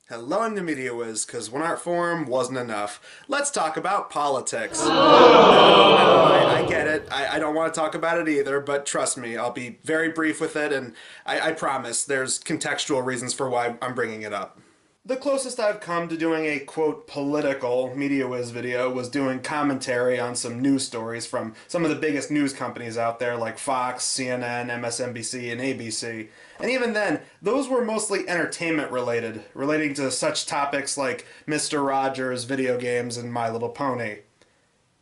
Hello, I'm the Media Wiz, because one art forum wasn't enough. Let's talk about politics. No, I get it. I don't want to talk about it either, but trust me, I'll be very brief with it, and I promise there's contextual reasons for why I'm bringing it up. The closest I've come to doing a quote political Media Wiz video was doing commentary on some news stories from some of the biggest news companies out there like Fox, CNN, MSNBC, and ABC. And even then, those were mostly entertainment related, relating to such topics like Mr. Rogers, video games, and My Little Pony.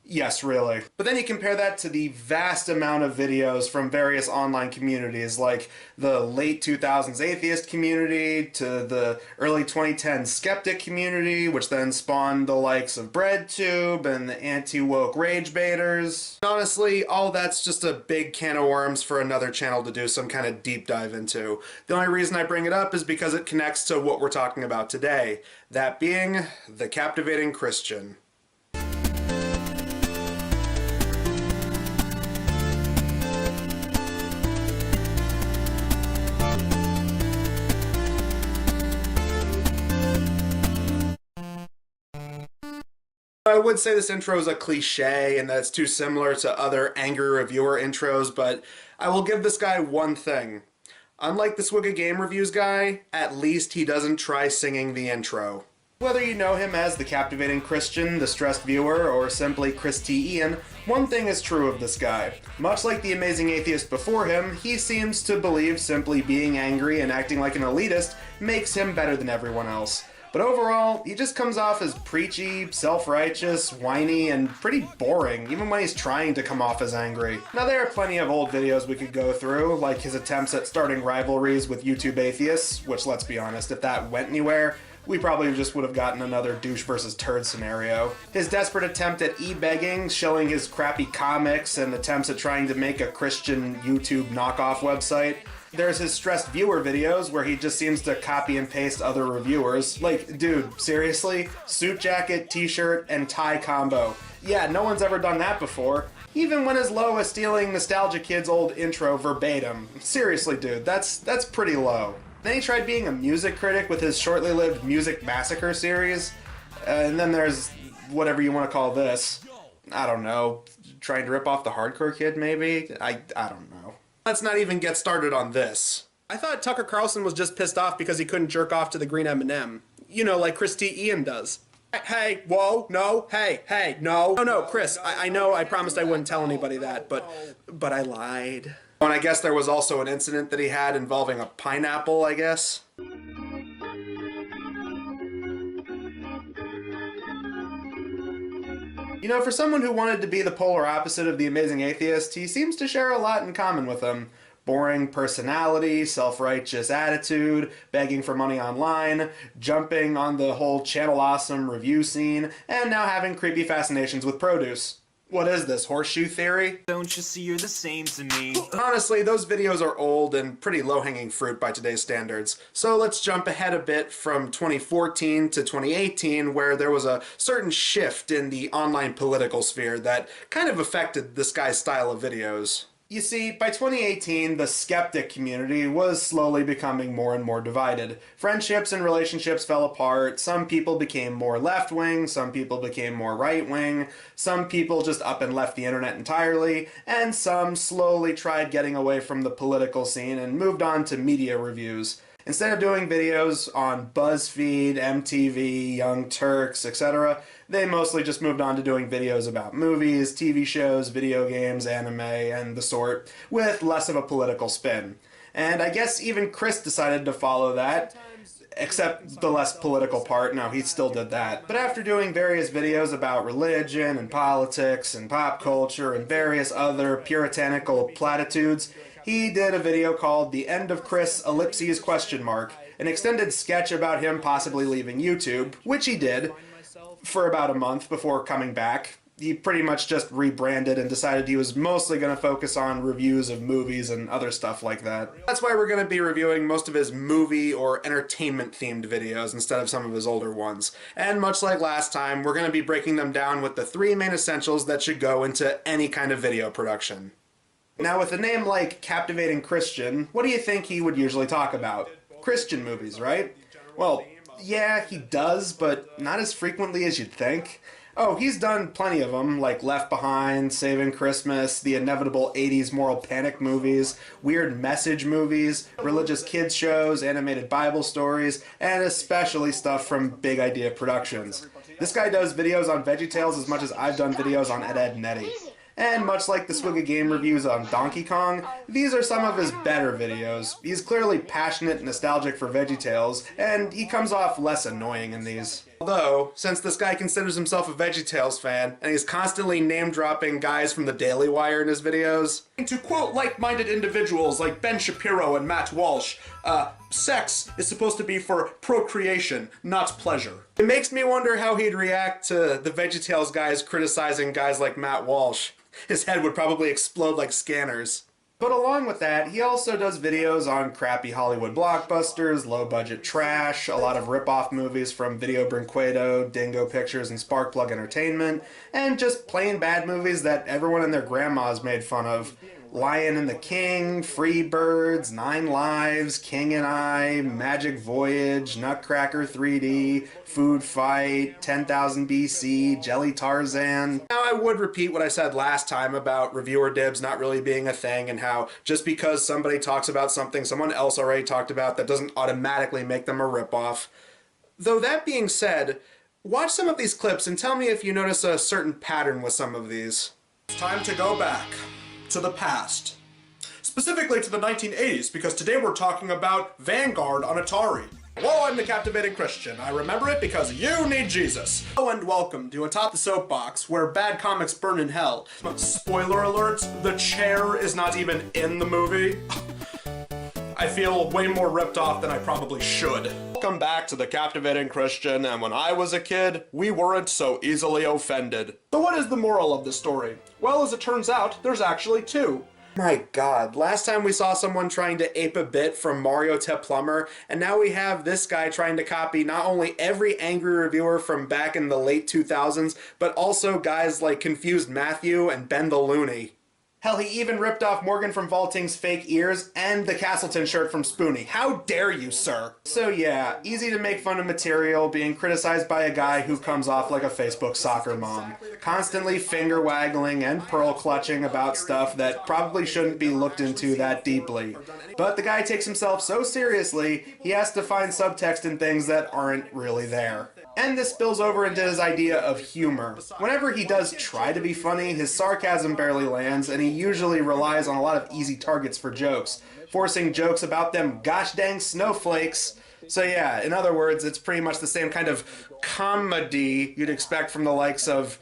Yes, really. But then you compare that to the vast amount of videos from various online communities like the late 2000s atheist community to the early 2010s skeptic community, which then spawned the likes of BreadTube and the anti-woke rage baiters. Honestly, all that's just a big can of worms for another channel to do some kind of deep dive into. The only reason I bring it up is because it connects to what we're talking about today, that being the captivating Christian. I would say this intro is a cliche and that it's too similar to other angry reviewer intros, but I will give this guy one thing. Unlike the Swigga Game Reviews guy, at least he doesn't try singing the intro. Whether you know him as the captivating Christian, the stressed viewer, or simply Chris T. Ian, one thing is true of this guy. Much like the amazing atheist before him, he seems to believe simply being angry and acting like an elitist makes him better than everyone else. But overall, he just comes off as preachy, self-righteous, whiny, and pretty boring, even when he's trying to come off as angry. Now, there are plenty of old videos we could go through, like his attempts at starting rivalries with YouTube atheists, which, let's be honest, if that went anywhere, we probably just would have gotten another douche versus turd scenario. His desperate attempt at e-begging, showing his crappy comics, and attempts at trying to make a Christian YouTube knockoff website. There's his stressed viewer videos where he just seems to copy and paste other reviewers. Like, dude, seriously? Suit jacket, t-shirt, and tie combo. Yeah, no one's ever done that before. Even went as low as stealing Nostalgia Kid's old intro verbatim. Seriously, dude, that's pretty low. Then he tried being a music critic with his shortly lived Music Massacre series. And then there's whatever you want to call this. I don't know. Trying to rip off the Hardcore Kid, maybe? I don't know. Let's not even get started on this. I thought Tucker Carlson was just pissed off because he couldn't jerk off to the green M&M. You know, like Chris T. Ian does. Hey, whoa, no, hey, no. No, Chris, I know I promised I wouldn't tell anybody that, but I lied. Oh, and I guess there was also an incident that he had involving a pineapple, I guess. You know, for someone who wanted to be the polar opposite of the amazing atheist, he seems to share a lot in common with them. Boring personality, self-righteous attitude, begging for money online, jumping on the whole Channel Awesome review scene, and now having creepy fascinations with produce. What is this, horseshoe theory? Don't you see you're the same to me? Honestly, those videos are old and pretty low-hanging fruit by today's standards. So let's jump ahead a bit from 2014 to 2018, where there was a certain shift in the online political sphere that kind of affected this guy's style of videos. You see, by 2018, the skeptic community was slowly becoming more and more divided. Friendships and relationships fell apart, some people became more left-wing, some people became more right-wing, some people just up and left the internet entirely, and some slowly tried getting away from the political scene and moved on to media reviews. Instead of doing videos on BuzzFeed, MTV, Young Turks, etc., they mostly just moved on to doing videos about movies, TV shows, video games, anime, and the sort, with less of a political spin. And I guess even Chris decided to follow that, except the less political part. No, he still did that. But after doing various videos about religion and politics and pop culture and various other puritanical platitudes, he did a video called The End of Chris, ellipses question mark, an extended sketch about him possibly leaving YouTube, which he did for about a month before coming back. He pretty much just rebranded and decided he was mostly going to focus on reviews of movies and other stuff like that. That's why we're going to be reviewing most of his movie or entertainment-themed videos instead of some of his older ones. And much like last time, we're going to be breaking them down with the three main essentials that should go into any kind of video production. Now, with a name like Captivating Christian, what do you think he would usually talk about? Christian movies, right? Well, Yeah, he does, but not as frequently as you'd think. Oh, he's done plenty of them, like Left Behind, Saving Christmas, the inevitable 80s moral panic movies, weird message movies, religious kids shows, animated Bible stories, and especially stuff from Big Idea Productions. This guy does videos on VeggieTales as much as I've done videos on Ed, Edd and Eddy. And much like the Swigga game reviews on Donkey Kong, these are some of his better videos. He's clearly passionate and nostalgic for VeggieTales, and he comes off less annoying in these. Although, since this guy considers himself a VeggieTales fan, and he's constantly name-dropping guys from the Daily Wire in his videos, to quote like-minded individuals like Ben Shapiro and Matt Walsh, sex is supposed to be for procreation, not pleasure. It makes me wonder how he'd react to the VeggieTales guys criticizing guys like Matt Walsh. His head would probably explode like scanners. But along with that, he also does videos on crappy Hollywood blockbusters, low-budget trash, a lot of rip-off movies from Video Brinquedo, Dingo Pictures, and Sparkplug Entertainment, and just plain bad movies that everyone and their grandmas made fun of. Lion and the King, Freebirds, Nine Lives, King and I, Magic Voyage, Nutcracker 3D, Food Fight, 10,000 BC, Jelly Tarzan. Now I would repeat what I said last time about reviewer dibs not really being a thing and how just because somebody talks about something someone else already talked about, that doesn't automatically make them a ripoff. Though that being said, watch some of these clips and tell me if you notice a certain pattern with some of these. It's time to go back to the past. Specifically to the 1980s, because today we're talking about Vanguard on Atari. Hello, I'm the Captivating Christian. I remember it because you need Jesus. Hello and welcome to Atop the Soapbox, where bad comics burn in hell. Spoiler alert, the chair is not even in the movie. I feel way more ripped off than I probably should. Welcome back to the Captivating Christian, and when I was a kid, we weren't so easily offended. So what is the moral of the story? Well, as it turns out, there's actually two. My god, last time we saw someone trying to ape a bit from Mario to Plumber, and now we have this guy trying to copy not only every angry reviewer from back in the late 2000s, but also guys like Confused Matthew and Ben the Looney. Hell, he even ripped off Morgan from Vaulting's fake ears and the Castleton shirt from Spoonie. How dare you, sir? So yeah, easy to make fun of material, being criticized by a guy who comes off like a Facebook soccer mom. Constantly finger-waggling and pearl-clutching about stuff that probably shouldn't be looked into that deeply. But the guy takes himself so seriously, he has to find subtext in things that aren't really there. And this spills over into his idea of humor. Whenever he does try to be funny, his sarcasm barely lands, and he usually relies on a lot of easy targets for jokes, forcing jokes about them gosh dang snowflakes. So yeah, in other words, it's pretty much the same kind of comedy you'd expect from the likes of,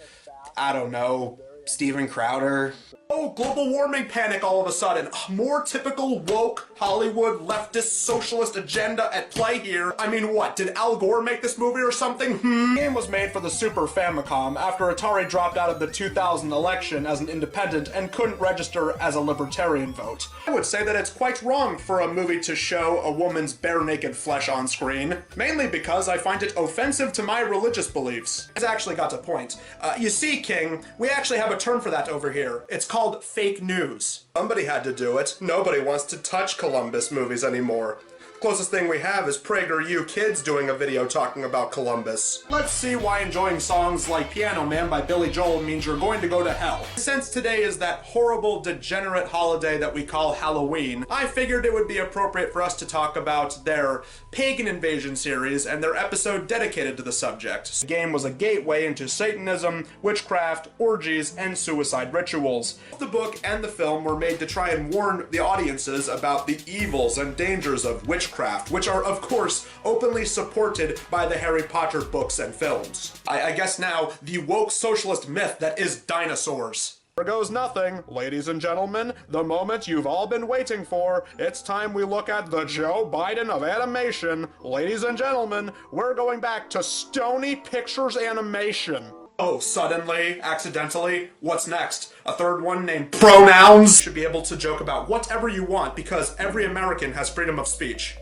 I don't know, Steven Crowder. Oh, global warming panic all of a sudden. More typical woke Hollywood leftist socialist agenda at play here. I mean, what, did Al Gore make this movie or something? The game was made for the Super Famicom after Atari dropped out of the 2000 election as an independent and couldn't register as a libertarian vote. I would say that it's quite wrong for a movie to show a woman's bare naked flesh on screen, mainly because I find it offensive to my religious beliefs. It's actually got a point. You see, King, we actually have a term for that over here. It's called fake news. Somebody had to do it. Nobody wants to touch Columbus movies anymore. Closest thing we have is PragerU Kids doing a video talking about Columbus. Let's see why enjoying songs like Piano Man by Billy Joel means you're going to go to hell. Since today is that horrible, degenerate holiday that we call Halloween, I figured it would be appropriate for us to talk about their Pagan Invasion series and their episode dedicated to the subject. The game was a gateway into Satanism, witchcraft, orgies, and suicide rituals. The book and the film were made to try and warn the audiences about the evils and dangers of witchcraft, which are, of course, openly supported by the Harry Potter books and films. I guess now, the woke socialist myth that is dinosaurs. There goes nothing. Ladies and gentlemen, the moment you've all been waiting for. It's time we look at the Joe Biden of animation. Ladies and gentlemen, we're going back to Stony Pictures Animation. Oh, suddenly, accidentally, what's next? A third one named Pronouns? You should be able to joke about whatever you want because every American has freedom of speech.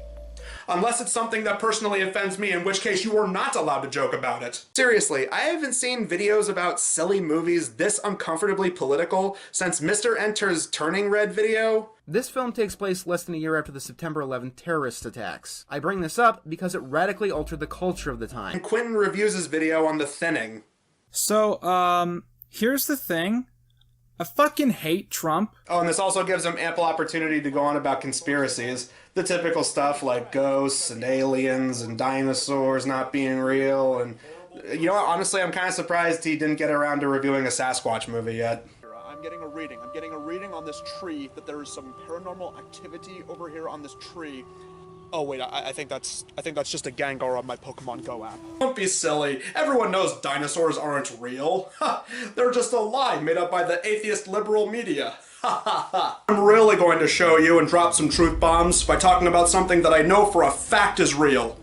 Unless it's something that personally offends me, in which case you are not allowed to joke about it. Seriously, I haven't seen videos about silly movies this uncomfortably political since Mr. Enter's Turning Red video. This film takes place less than a year after the September 11th terrorist attacks. I bring this up because it radically altered the culture of the time. And Quentin reviews his video on The Thinning. So, here's the thing. I fucking hate Trump. Oh, and this also gives him ample opportunity to go on about conspiracies. The typical stuff like ghosts and aliens and dinosaurs not being real. And, you know what, honestly, I'm kind of surprised he didn't get around to reviewing a Sasquatch movie yet. I'm getting a reading. I'm getting a reading on this tree that there is some paranormal activity over here on this tree. Oh wait, I think that's just a Gengar on my Pokemon Go app. Don't be silly. Everyone knows dinosaurs aren't real. They're just a lie made up by the atheist liberal media. I'm really going to show you and drop some truth bombs by talking about something that I know for a fact is real.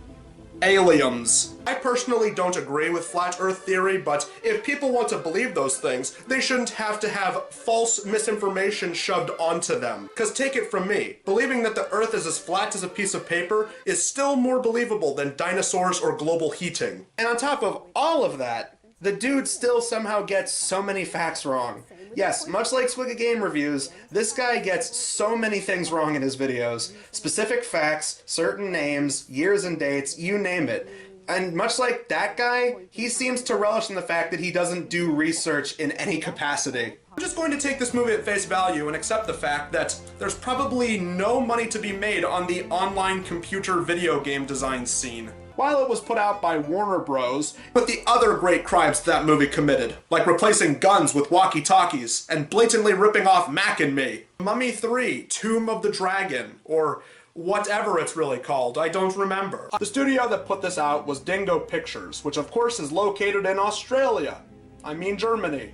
Aliens. I personally don't agree with flat earth theory, but if people want to believe those things, they shouldn't have to have false misinformation shoved onto them. Cause take it from me, believing that the earth is as flat as a piece of paper is still more believable than dinosaurs or global heating. And on top of all of that, the dude still somehow gets so many facts wrong. Yes, much like Swigga Game Reviews, this guy gets so many things wrong in his videos. Specific facts, certain names, years and dates, you name it. And much like that guy, he seems to relish in the fact that he doesn't do research in any capacity. I'm just going to take this movie at face value and accept the fact that there's probably no money to be made on the online computer video game design scene. While it was put out by Warner Bros., but the other great crimes that movie committed, like replacing guns with walkie-talkies and blatantly ripping off Mac and Me. Mummy 3, Tomb of the Dragon, or whatever it's really called, I don't remember. The studio that put this out was Dingo Pictures, which of course is located in Australia. I mean Germany.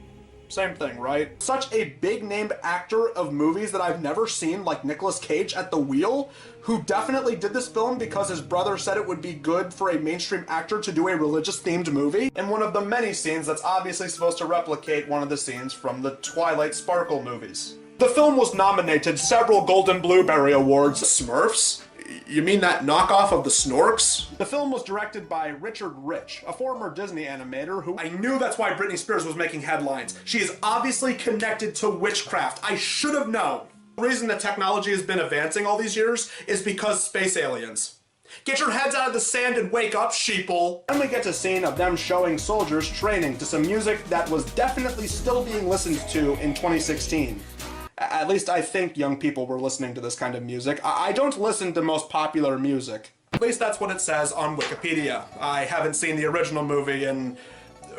Same thing, right? Such a big-name actor of movies that I've never seen, like Nicolas Cage at the wheel, who definitely did this film because his brother said it would be good for a mainstream actor to do a religious-themed movie, and one of the many scenes that's obviously supposed to replicate one of the scenes from the Twilight Sparkle movies. The film was nominated several Golden Blueberry Awards. Smurfs? You mean that knockoff of the Snorks? The film was directed by Richard Rich, a former Disney animator who I knew that's why Britney Spears was making headlines. She is obviously connected to witchcraft. I should have known. The reason that technology has been advancing all these years is because space aliens. Get your heads out of the sand and wake up, sheeple! Then we get a scene of them showing soldiers training to some music that was definitely still being listened to in 2016. At least I think young people were listening to this kind of music. I don't listen to most popular music. At least that's what it says on Wikipedia. I haven't seen the original movie in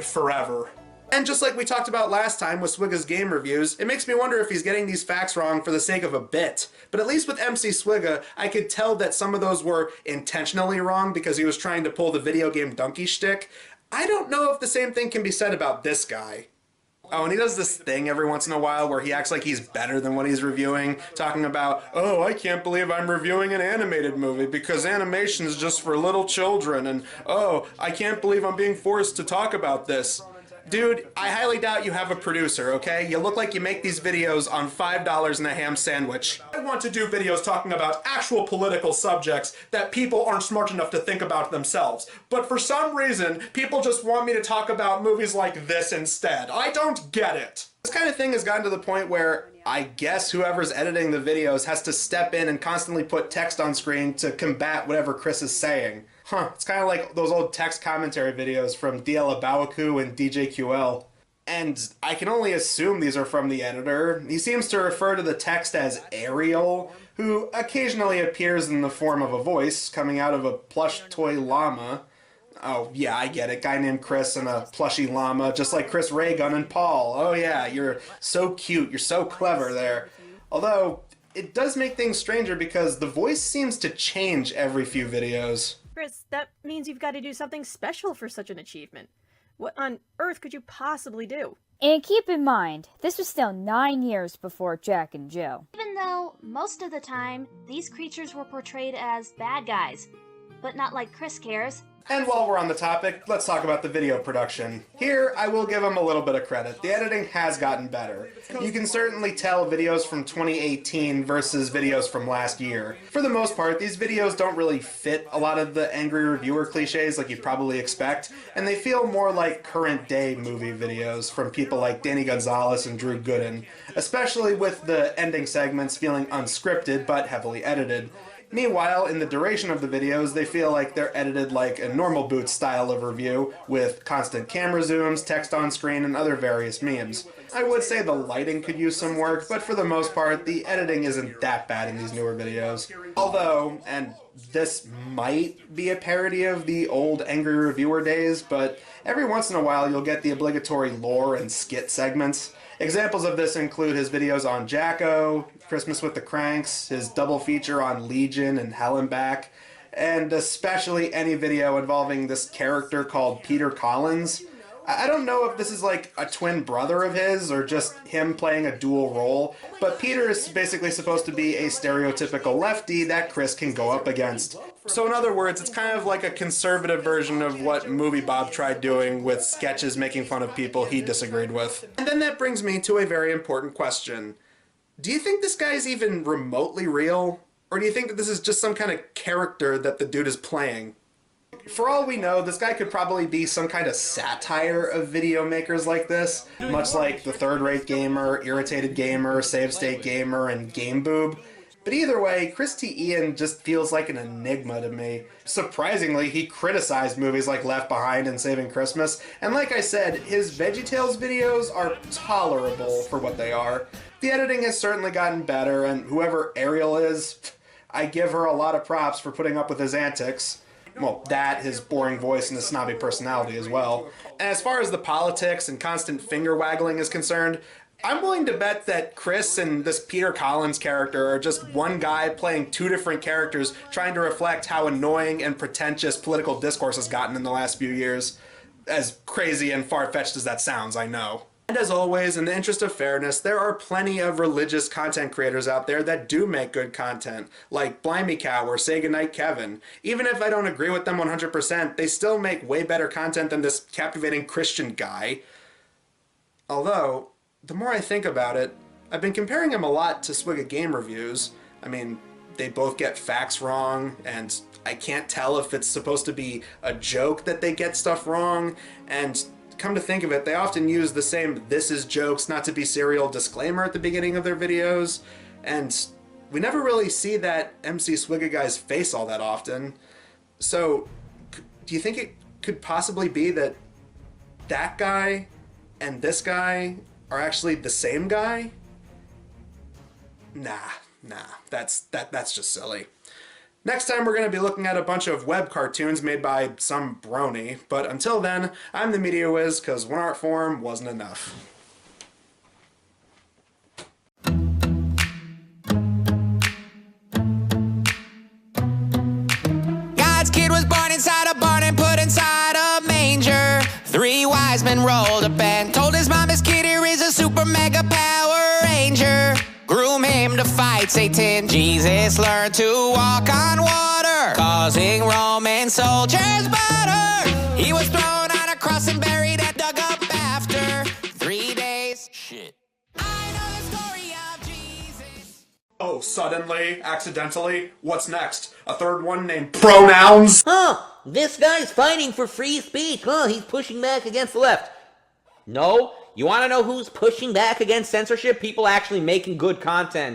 forever. And just like we talked about last time with Swigga's game reviews, it makes me wonder if he's getting these facts wrong for the sake of a bit. But at least with MC Swigga, I could tell that some of those were intentionally wrong because he was trying to pull the video game donkey shtick. I don't know if the same thing can be said about this guy. Oh, and he does this thing every once in a while where he acts like he's better than what he's reviewing, talking about, oh, I can't believe I'm reviewing an animated movie because animation is just for little children, and oh, I can't believe I'm being forced to talk about this. Dude, I highly doubt you have a producer, okay? You look like you make these videos on $5 and a ham sandwich. I want to do videos talking about actual political subjects that people aren't smart enough to think about themselves. But for some reason, people just want me to talk about movies like this instead. I don't get it. This kind of thing has gotten to the point where I guess whoever's editing the videos has to step in and constantly put text on screen to combat whatever Chris is saying. It's kind of like those old text commentary videos from DL Abawaku and DJQL. And I can only assume these are from the editor. He seems to refer to the text as Ariel, who occasionally appears in the form of a voice coming out of a plush toy llama. Oh, yeah, I get it. Guy named Chris and a plushy llama, just like Chris Raygun and Paul. Oh, yeah, you're so cute. You're so clever there. Although, it does make things stranger because the voice seems to change every few videos. Chris, that means you've got to do something special for such an achievement. What on earth could you possibly do? And keep in mind, this was still 9 years before Jack and Jill. Even though, most of the time, these creatures were portrayed as bad guys. but not like Chris cares. And while we're on the topic, let's talk about the video production. Here, I will give him a little bit of credit. The editing has gotten better. You can certainly tell videos from 2018 versus videos from last year. For the most part, these videos don't really fit a lot of the angry reviewer cliches like you'd probably expect, and they feel more like current day movie videos from people like Danny Gonzalez and Drew Gooden, especially with the ending segments feeling unscripted but heavily edited. Meanwhile, in the duration of the videos, they feel like they're edited like a normal Boots style of review, with constant camera zooms, text on screen, and other various memes. I would say the lighting could use some work, but for the most part, the editing isn't that bad in these newer videos. Although, and this might be a parody of the old angry reviewer days, but every once in a while you'll get the obligatory lore and skit segments. Examples of this include his videos on Jacko, Christmas with the Cranks, his double feature on Legion and Hell and Back, and especially any video involving this character called Peter Collins. I don't know if this is like a twin brother of his or just him playing a dual role, but Peter is basically supposed to be a stereotypical lefty that Chris can go up against. So in other words, it's kind of like a conservative version of what Movie Bob tried doing with sketches making fun of people he disagreed with. And then that brings me to a very important question. Do you think this guy's even remotely real? Or do you think that this is just some kind of character that the dude is playing? For all we know, this guy could probably be some kind of satire of video makers like this, much like The Third Rate Gamer, Irritated Gamer, Save State Gamer, and Game Boob. But either way, Chris T. Ian just feels like an enigma to me. Surprisingly, he criticized movies like Left Behind and Saving Christmas, and like I said, his VeggieTales videos are tolerable for what they are. The editing has certainly gotten better, and whoever Ariel is, I give her a lot of props for putting up with his antics. Well, that, his boring voice, and his snobby personality as well. And as far as the politics and constant finger-waggling is concerned, I'm willing to bet that Chris and this Peter Collins character are just one guy playing two different characters trying to reflect how annoying and pretentious political discourse has gotten in the last few years. As crazy and far-fetched as that sounds, I know. And as always, in the interest of fairness, there are plenty of religious content creators out there that do make good content, like Blimey Cow or Say Goodnight Kevin. Even if I don't agree with them 100%, they still make way better content than this captivating Christian guy. Although, the more I think about it, I've been comparing him a lot to Swigga Game Reviews. I mean, they both get facts wrong, and I can't tell if it's supposed to be a joke that they get stuff wrong, and come to think of it, they often use the same "this is jokes, not to be serial" disclaimer at the beginning of their videos, and we never really see that MC Swigga guy's face all that often. So, do you think it could possibly be that that guy and this guy are actually the same guy? Nah, that's just silly. Next time we're going to be looking at a bunch of web cartoons made by some brony, but until then, I'm the Media Wiz, because one art form wasn't enough. God's kid was born inside a barn and put inside a manger. 3 wise men rolled up and told his mom his kid here is a super mega power ranger. Groom him to fight Satan. Jesus learned to walk on water, causing Roman soldiers butter. He was thrown on a cross and buried and dug up after 3 days. Shit. I know the story of Jesus. Oh, suddenly, accidentally, what's next? A third one named Pronouns? Huh, this guy's fighting for free speech. Huh, he's pushing back against the left. No, you want to know who's pushing back against censorship? People actually making good content.